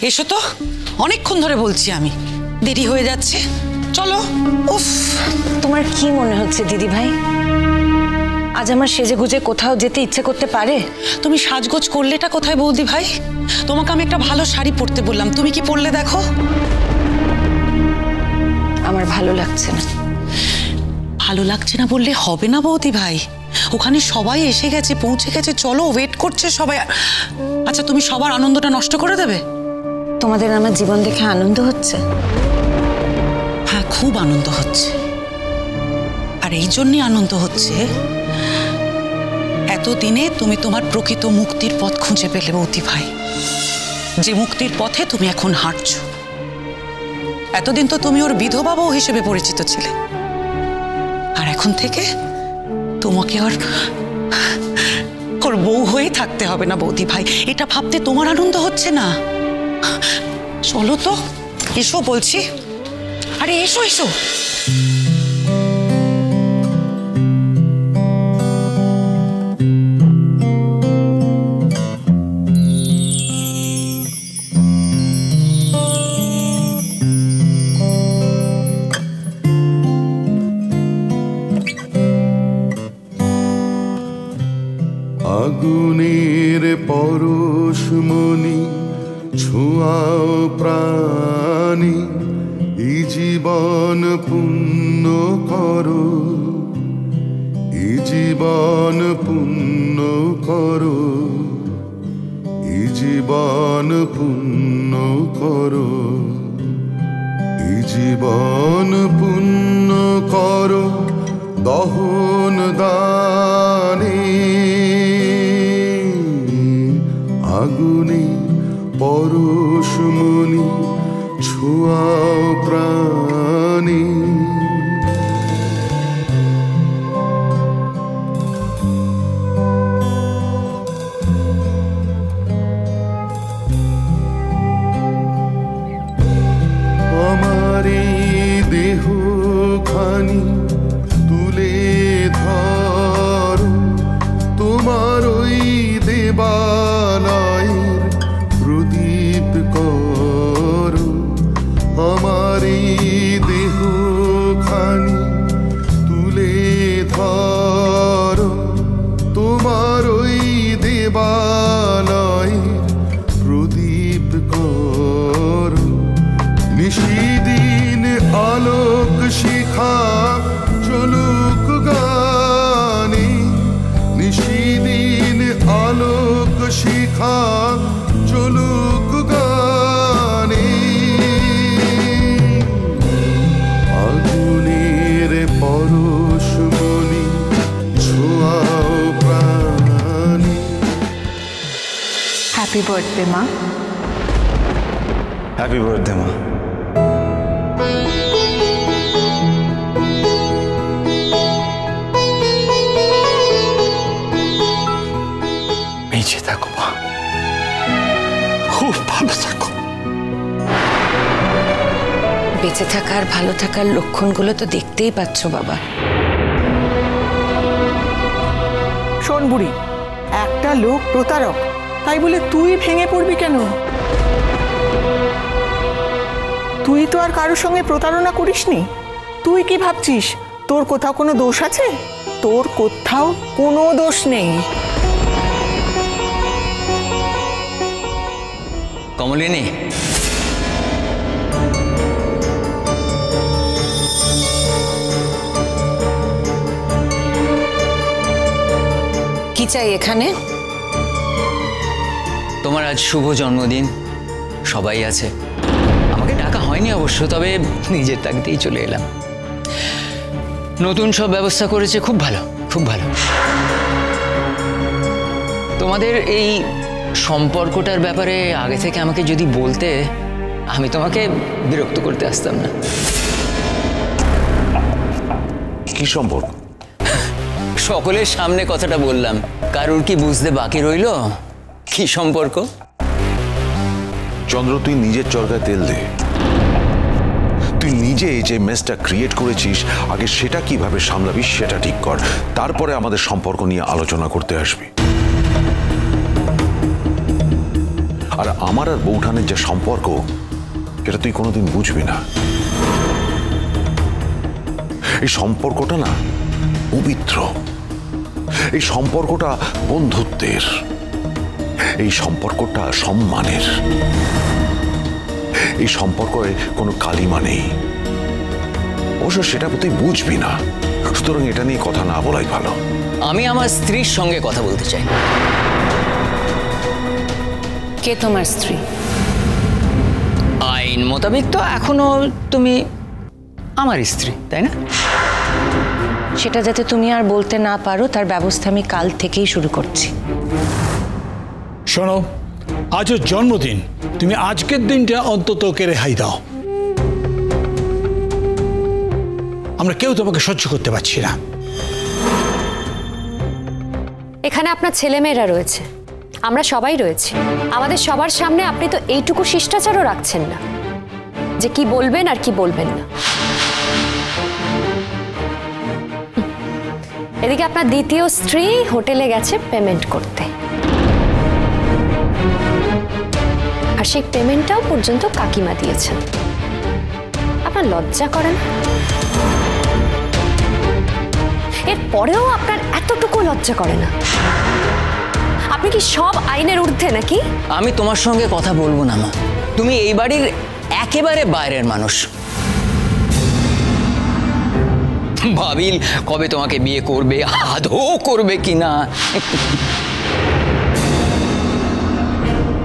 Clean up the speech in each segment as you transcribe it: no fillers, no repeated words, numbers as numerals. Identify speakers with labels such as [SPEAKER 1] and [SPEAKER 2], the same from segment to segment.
[SPEAKER 1] এসো তো, অনেকক্ষণ ধরে বলছি আমি, দেরি হয়ে যাচ্ছে, চলো। উফ,
[SPEAKER 2] তোমার কি মনে হচ্ছে দিদি ভাই, আজ আমার সেজে গুজে কোথাও যেতে ইচ্ছে করতে পারে?
[SPEAKER 1] তুমি সাজগোজ করলেটা কোথায় বৌদি ভাই? তোমাকে আমি একটা ভালো শাড়ি পরতে বললাম, তুমি কি পরলে দেখো?
[SPEAKER 2] আমার ভালো লাগছে না।
[SPEAKER 1] ভালো লাগছে না বললে হবে না বৌদি ভাই, ওখানে সবাই এসে গেছে, পৌঁছে গেছে, চলো, ওয়েট করছে সবাই। আচ্ছা, তুমি সবার আনন্দটা নষ্ট করে দেবে?
[SPEAKER 2] তোমাদের আমার জীবন দেখে আনন্দ হচ্ছে?
[SPEAKER 1] হ্যাঁ, খুব আনন্দ হচ্ছে। আর এই জন্যই আনন্দ হচ্ছে, এতদিনে তুমি তোমার প্রকৃত মুক্তির পথ খুঁজে পেলে বৌদি ভাই, যে মুক্তির পথে তুমি এখন হাঁটছো। এতদিন তো তুমি ওর বিধবা বউ হিসেবে পরিচিত ছিলে, আর এখন থেকে তোমাকে ওর বউ হয়েই থাকতে হবে না বৌদি ভাই। এটা ভাবতে তোমার আনন্দ হচ্ছে না? চলো তো, এসো বলছি, আরে এসো এসো।
[SPEAKER 3] আগুনের পরশমণি ছোঁয়াও প্রাণী, এই জীবন পূর্ণ করো, এই জীবন পূর্ণ করো, এই জীবন পূর্ণ করো, এই জীবন পূর্ণ করো দহন দানে। আগুনে পরশমণি ছোঁয়াও প্রাণী, আমার এই দেহ খানি তুলে ধরো, তোমার ওই দেবালয়ের প্রদীপ করো। আমার এই দেহ খানি তুলে ধরো, তোমার ওই দেবালয়ের প্রদীপ করো। নিশিদিন আলোক শিখা চলুক গানে, নিশিদিন আলোক শিখা চলুক গানে। আগুনের পরশমণি ছোঁয়াও প্রাণী।
[SPEAKER 4] হ্যাপি বার্থডে মা।
[SPEAKER 5] হ্যাপি বার্থডে মা। বেঁচে থাকো মা, খুব ভালো থাকো।
[SPEAKER 2] বেঁচে থাকার ভালো থাকার লক্ষণগুলো তো দেখতেই পাচ্ছ বাবা।
[SPEAKER 6] শোন বুড়ি, একটা লোক প্রতারক, তাই বলে তুই ভেঙে পড়বি কেন? তুই তো আর কারোর সঙ্গে প্রতারণা করিসনি। তুই কি ভাবছিস তোর কোথাও কোনো দোষ আছে? তোর কোথাও কোনো দোষ নেই।
[SPEAKER 7] কমলিনী,
[SPEAKER 2] কি চাই এখানে?
[SPEAKER 7] তোমার আজ শুভ জন্মদিন, সবাই আছে, আমাকে ডাকা হয়নি অবশ্য, তবে নিজের তাগিদেই চলে এলাম। নতুন সব ব্যবস্থা করেছে, খুব ভালো, খুব ভালো। তোমাদের এই সম্পর্কটার ব্যাপারে আগে থেকে আমাকে যদি বলতে, আমি তোমাকে বিরক্ত করতে আসতাম না।
[SPEAKER 5] কি সম্পর্ক?
[SPEAKER 7] সকলের সামনে কথাটা বললাম, কারুর কি বুঝতে বাকি রইল কি সম্পর্ক?
[SPEAKER 5] চন্দ্র, তুই নিজের চরকায় তেল দে। তুই নিজে যে মেসটা ক্রিয়েট করেছিস, আগে সেটা কিভাবে সামলাবি সেটা ঠিক কর, তারপরে আমাদের সম্পর্ক নিয়ে আলোচনা করতে আসবি। আর আমার আর বৌঠানের যে সম্পর্ক এটা তুই কোনোদিন বুঝবি না। এই সম্পর্কটা না পবিত্র, এই সম্পর্কটা বন্ধুত্বের, এই সম্পর্কটা সম্মানের, এই সম্পর্কে কোনো কালিমা নেই। অবশ্য সেটা তুই বুঝবি না, সুতরাং এটা নিয়ে কথা না বলাই ভালো।
[SPEAKER 7] আমি আমার স্ত্রীর সঙ্গে কথা বলতে চাই।
[SPEAKER 2] কে তোমার স্ত্রী?
[SPEAKER 7] আইন মোতাবেক তো এখনো তুমি আমার স্ত্রী, তাই না?
[SPEAKER 2] সেটা যাতে তুমি আর বলতে না পারো তার ব্যবস্থা আমি কাল থেকেই শুরু করছি।
[SPEAKER 4] শোনো, আজ ওর জন্মদিন, তুমি আজকের দিনটা অন্তত ওকে রেহাই দাও। আমরা কেউ তোমাকে সহ্য করতে পারছি না।
[SPEAKER 8] এখানে আপনার ছেলেমেয়েরা রয়েছে, আমরা সবাই রয়েছি। আমাদের সবার সামনে আপনি তো এইটুকু শিষ্টাচারও রাখছেন না যে কি বলবেন আর কি বলবেন না। এদিকে আপনার দ্বিতীয় স্ত্রী হোটেলে গেছে পেমেন্ট করতে, আর সেই পেমেন্টটাও পর্যন্ত কাকিমা দিয়েছেন। আপনার লজ্জা করে না? এরপরেও আপনার এতটুকু লজ্জা করে না? আপনি কি সব আইনের ঊর্ধ্বে নাকি?
[SPEAKER 7] আমি তোমার সঙ্গে কথা বলবো না মা, তুমি এই বাড়ির একেবারে বাইরের মানুষ। ভাবিল কবে তোমাকে বিয়ে করবে, আদৌ করবে কিনা।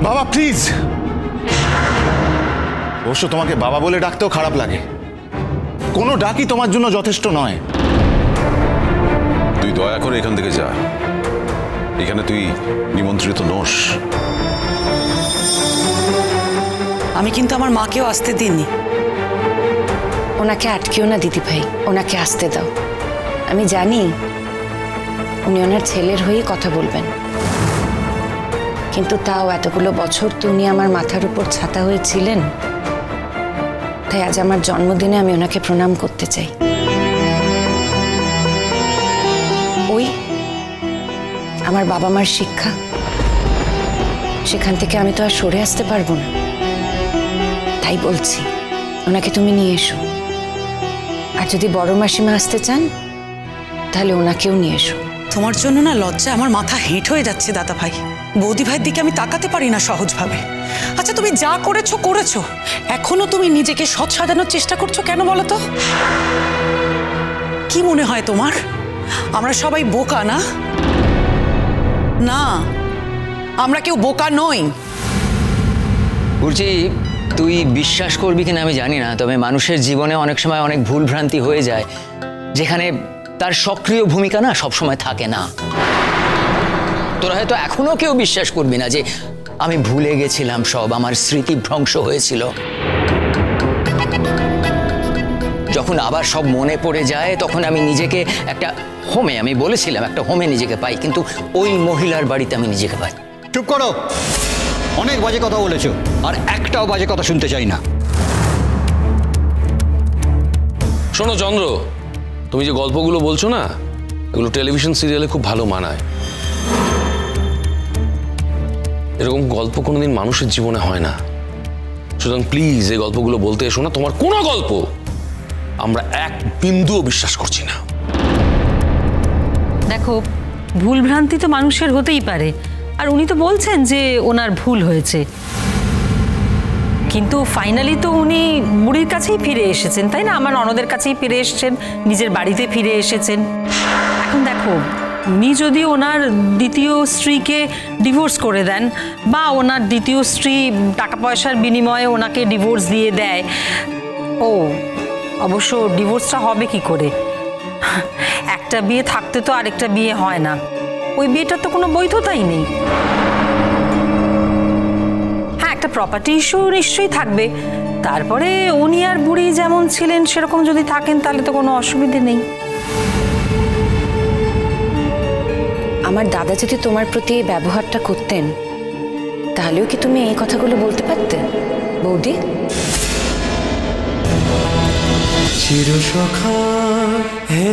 [SPEAKER 9] বাবা প্লিজ, অবশ্য তোমাকে বাবা বলে ডাকতেও খারাপ লাগে, কোনো ডাকই তোমার জন্য যথেষ্ট নয়।
[SPEAKER 5] তুই দয়া করে এখান থেকে যা, এখানে তুই নিমন্ত্রিত নোস।
[SPEAKER 1] আমি কিন্তু আমার মাকেও আসতে দিইনি।
[SPEAKER 2] ওনাকে আটকেও না দিদি ভাই, ওনাকে আসতে দাও। আমি জানি উনি ওনার ছেলের হয়েই কথা বলবেন, কিন্তু তাও এতগুলো বছর তো উনি আমার মাথার উপর ছাতা হয়েছিলেন, তাই আজ আমার জন্মদিনে আমি ওনাকে প্রণাম করতে চাই। ওই আমার বাবা মার শিক্ষা, সেখান থেকে আমি তো আর সরে আসতে পারবো না। তাই বলছি ওনাকে তুমি নিয়ে এসো, আর যদি বড় মাসিমা আসতে চান তাহলে ওনাকেও নিয়ে এসো।
[SPEAKER 1] তোমার জন্য না লজ্জা আমার মাথা হেঁট হয়ে যাচ্ছে দাদা ভাই। বৌদি ভাইয়ের দিকে আমি তাকাতে পারি না সহজভাবে। আচ্ছা তুমি যা করেছো করেছো, এখনো তুমি নিজেকে সৎ সাজানোর চেষ্টা করছো কেন বলো তো? কি মনে হয় তোমার আমরা সবাই বোকা? না না, আমরা কেউ বোকা নই।
[SPEAKER 7] বলছি, তুই বিশ্বাস করবি কিনা আমি জানি না, তবে মানুষের জীবনে অনেক সময় অনেক ভুল ভ্রান্তি হয়ে যায়, যেখানে তার সক্রিয় ভূমিকা না সবসময় থাকে না। তোরা হয়তো এখনো কেউ বিশ্বাস করবি না যে আমি ভুলে গেছিলাম সব, আমার স্মৃতি ভ্রংশ হয়েছিল। যখন আবার সব মনে পড়ে যায় তখন আমি নিজেকে একটা হোমে, আমি বলেছিলাম একটা হোমে নিজেকে পাই, কিন্তু ওই মহিলার বাড়িতে আমি নিজেকে পাই।
[SPEAKER 10] চুপ করো, অনেক বাজে কথা বলেছো, আর একটাও বাজে কথা শুনতে চাই না।
[SPEAKER 11] শোনো চন্দ্র, তুমি যে গল্পগুলো বলছো না, এগুলো টেলিভিশন সিরিয়ালে খুব ভালো মানায়। এরকম গল্প কোনোদিন মানুষের জীবনে হয় না। সুতরাং প্লিজ এই গল্পগুলো বলতে এসো না। তোমার কোনো গল্প আমরা এক বিন্দুও বিশ্বাস করছি না।
[SPEAKER 12] দেখো, ভুল ভ্রান্তি তো মানুষের হতেই পারে, আর উনি তো বলছেন যে ওনার ভুল হয়েছে, কিন্তু ফাইনালি তো উনি বুড়ির কাছেই ফিরে এসেছেন, তাই না? আমার ননদের কাছেই ফিরে এসেছেন, নিজের বাড়িতে ফিরে এসেছেন। এখন দেখো, উনি যদি ওনার দ্বিতীয় স্ত্রীকে ডিভোর্স করে দেন, বা ওনার দ্বিতীয় স্ত্রী টাকা পয়সার বিনিময়ে ওনাকে ডিভোর্স দিয়ে দেয়, অবশ্য ডিভোর্সটা হবে কি করে? একটা বিয়ে থাকতে তো আরেকটা বিয়ে হয় না, ওই বিয়েটার তো কোনো বৈধতাই নেই। হ্যাঁ, একটা প্রপার্টি ইস্যু নিশ্চয়ই থাকবে, তারপরে উনি আর বুড়ি যেমন ছিলেন সেরকম যদি থাকেন তাহলে তো কোনো অসুবিধে নেই।
[SPEAKER 2] আমার দাদা যদি তোমার প্রতি এই ব্যবহারটা করতেন তাহলেও কি তুমি এই কথাগুলো বলতে পারতে বৌদি?
[SPEAKER 13] চিরসখা হে